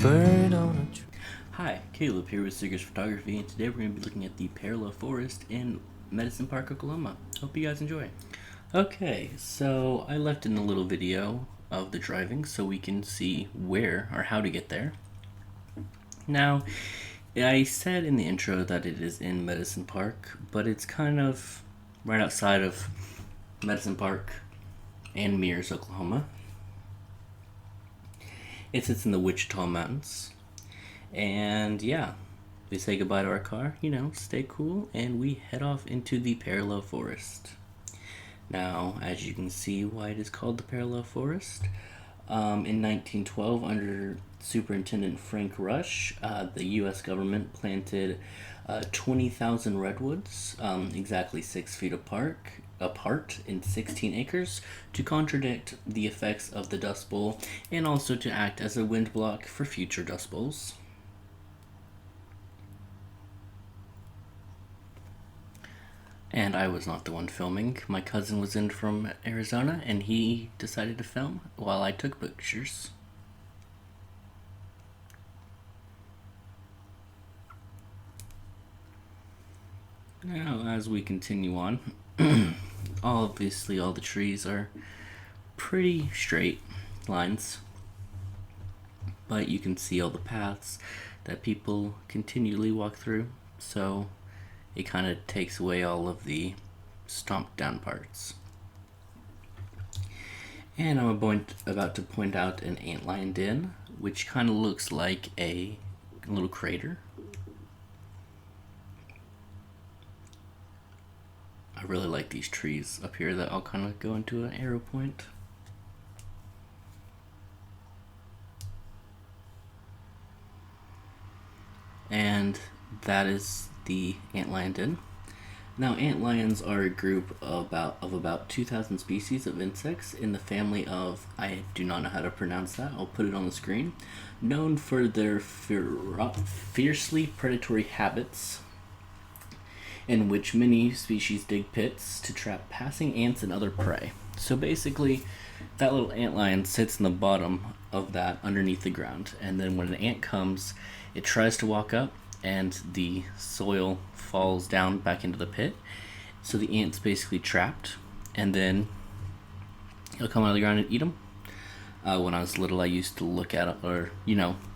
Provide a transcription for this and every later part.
bird on a tree. Hi, Caleb here with Seekers Photography, and today we're going to be looking at the Parallel Forest in Medicine Park, Oklahoma. Hope you guys enjoy. Okay, so I left in a little video of the driving so we can see where or how to get there. Now, I said in the intro that it is in Medicine Park, but it's kind of right outside of Medicine Park and Mears, Oklahoma. It sits in the Wichita Mountains. And yeah, we say goodbye to our car, stay cool, and we head off into the Parallel Forest. Now, as you can see why it is called the Parallel Forest, in 1912, under Superintendent Frank Rush, the U.S. government planted 20,000 redwoods, exactly 6 feet apart in 16 acres, to contradict the effects of the Dust Bowl and also to act as a wind block for future Dust Bowls. And I was not the one filming. My cousin was in from Arizona, and he decided to film while I took pictures. Now, as we continue on, obviously all the trees are pretty straight lines, but you can see all the paths that people continually walk through, so it kind of takes away all of the stomped down parts. And I'm about to point out an antlion den, which kind of looks like a little crater. I really like these trees up here that all kind of go into an arrow point. And that is the antlion den. Now, antlions are a group of about 2,000 species of insects in the family of, I do not know how to pronounce that, I'll put it on the screen, known for their fiercely predatory habits, in which many species dig pits to trap passing ants and other prey. So basically, that little antlion sits in the bottom of that underneath the ground, and then when an ant comes, it tries to walk up, and the soil falls down back into the pit. So the ant's basically trapped, and then he'll come out of the ground and eat them. When I was little, I used to look at it, or,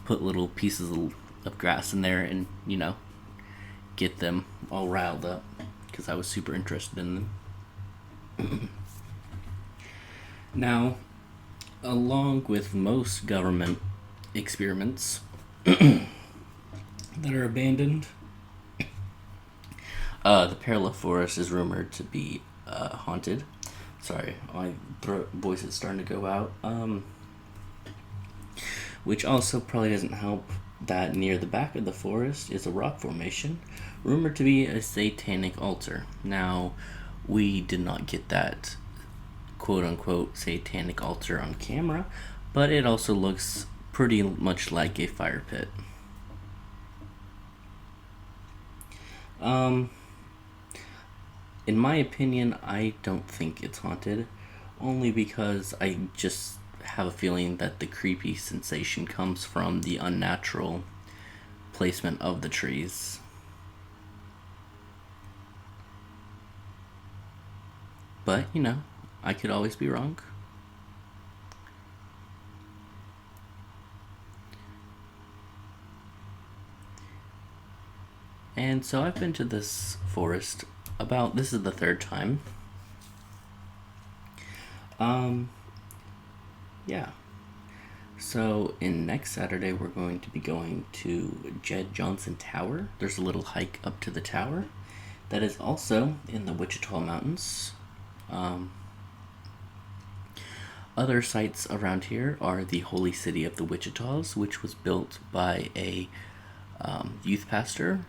put little pieces of grass in there and, get them all riled up, because I was super interested in them. Now, along with most government experiments that are abandoned, the Parallel Forest is rumored to be haunted. Sorry, my voice is starting to go out. Which also probably doesn't help that near the back of the forest is a rock formation, rumored to be a satanic altar. Now, we did not get that quote-unquote satanic altar on camera, but it also looks pretty much like a fire pit. In my opinion, I don't think it's haunted, only because I just have a feeling that the creepy sensation comes from the unnatural placement of the trees. But, I could always be wrong. And so I've been to this forest this is the third time. Yeah. So next Saturday we're going to be going to Jed Johnson Tower. There's a little hike up to the tower that is also in the Wichita Mountains. Other sites around here are the Holy City of the Wichitas, which was built by a youth pastor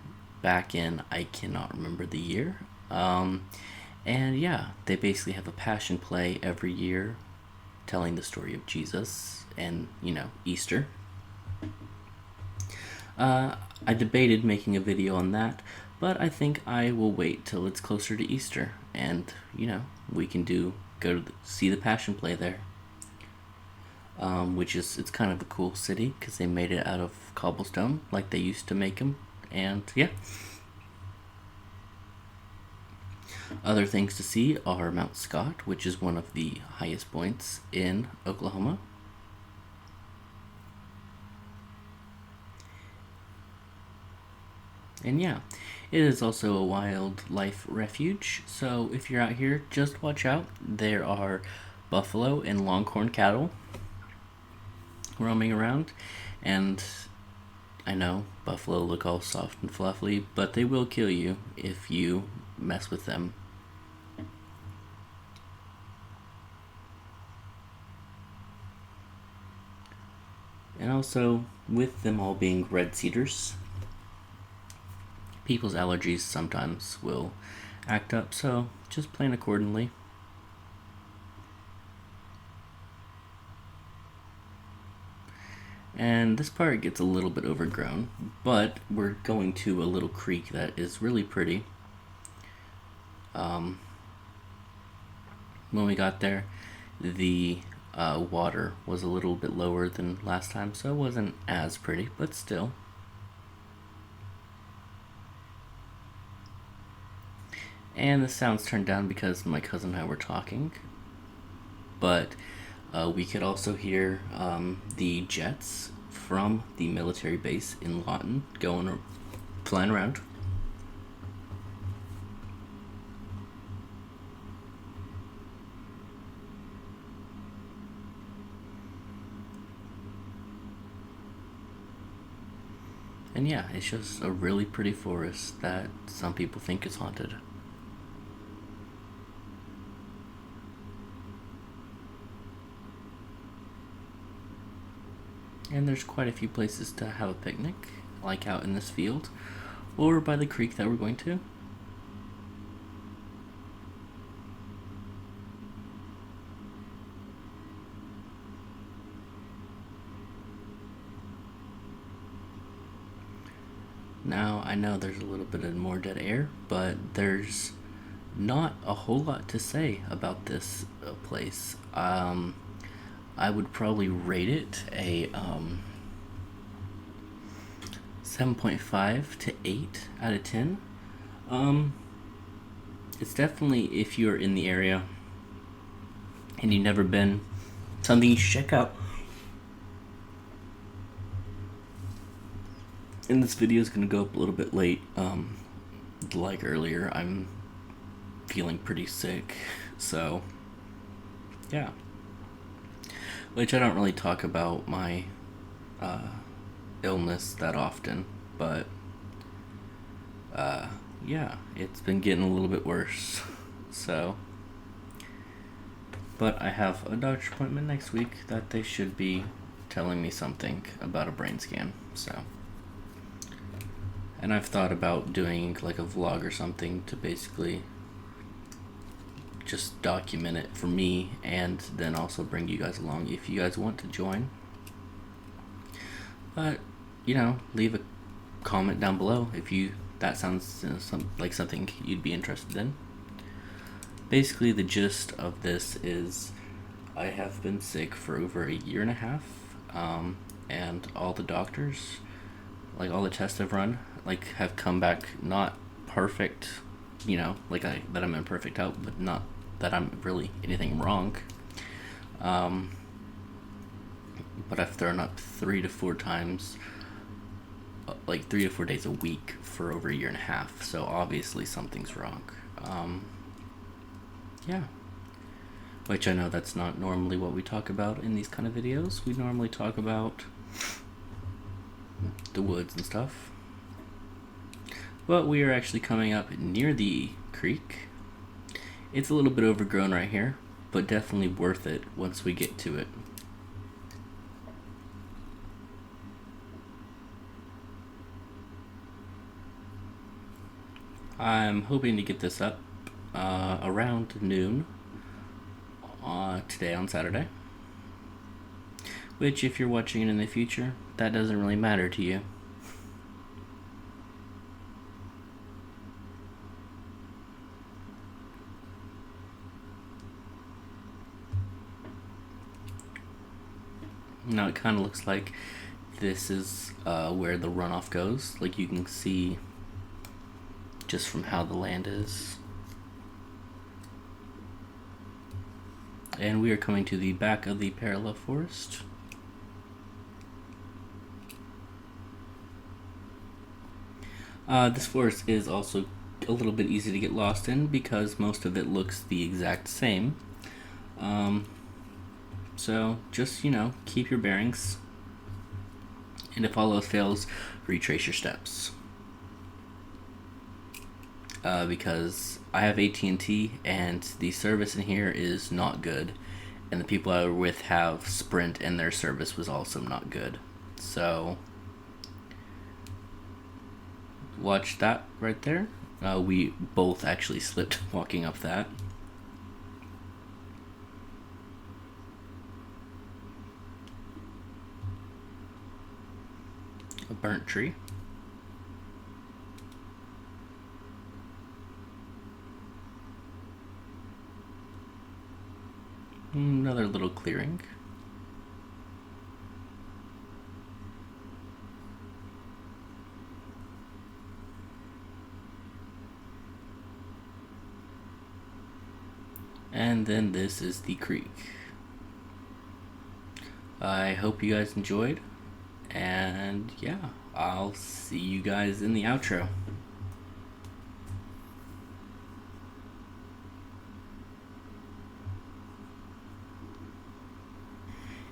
back in, I cannot remember the year. And yeah, they basically have a passion play every year telling the story of Jesus and, Easter. I debated making a video on that, but I think I will wait till it's closer to Easter and, we can go to see the passion play there. which is it's kind of a cool city because they made it out of cobblestone like they used to make them, and yeah. Other things to see are Mount Scott, which is one of the highest points in Oklahoma. And yeah, it is also a wildlife refuge, so if you're out here, just watch out. There are buffalo and longhorn cattle roaming around, and I know buffalo look all soft and fluffy, but they will kill you if you mess with them. And also, with them all being red cedars, people's allergies sometimes will act up, so just plan accordingly. And this part gets a little bit overgrown, but we're going to a little creek that is really pretty. When we got there, the water was a little bit lower than last time, so it wasn't as pretty, but still. And the sound's turned down because my cousin and I were talking, but we could also hear the jets from the military base in Lawton flying around. And yeah, it's just a really pretty forest that some people think is haunted. And there's quite a few places to have a picnic, like out in this field, or by the creek that we're going to. Now, I know there's a little bit of more dead air, but there's not a whole lot to say about this place. I would probably rate it a 7.5 to 8 out of 10. It's definitely, if you're in the area and you've never been, something you should check out. And this video is going to go up a little bit late. Like earlier, I'm feeling pretty sick, so yeah. Which I don't really talk about my illness that often, but yeah, it's been getting a little bit worse. So, but I have a doctor's appointment next week that they should be telling me something about a brain scan. So, and I've thought about doing like a vlog or something to basically just document it for me and then also bring you guys along if you guys want to join. But, leave a comment down below if that sounds like something you'd be interested in. Basically, the gist of this is I have been sick for over a year and a half, and all the doctors, like all the tests I've run, have come back not perfect, that I'm in perfect health, but not that I'm really anything wrong. But I've thrown up 3 to 4 times, 3 to 4 days a week for over a year and a half. So obviously something's wrong. Yeah. Which I know that's not normally what we talk about in these kind of videos. We normally talk about the woods and stuff. But we are actually coming up near the creek. It's a little bit overgrown right here, but definitely worth it once we get to it. I'm hoping to get this up around noon today on Saturday. Which, if you're watching it in the future, that doesn't really matter to you. Now it kind of looks like this is where the runoff goes. Like you can see just from how the land is. And we are coming to the back of the parallel forest. This forest is also a little bit easy to get lost in because most of it looks the exact same. So just, keep your bearings. And if all else fails, retrace your steps. Because I have AT&T and the service in here is not good. And the people I were with have Sprint and their service was also not good. So watch that right there. We both actually slipped walking up that. A burnt tree. Another little clearing. And then this is the creek. I hope you guys enjoyed. And yeah, I'll see you guys in the outro.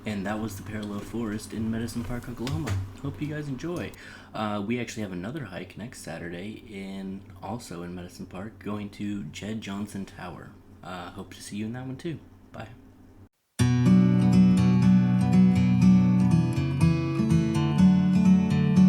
And that was the parallel forest in Medicine Park, Oklahoma. Hope you guys enjoy. We actually have another hike next Saturday also in Medicine Park, going to Jed Johnson Tower. Hope to see you in that one too. Bye.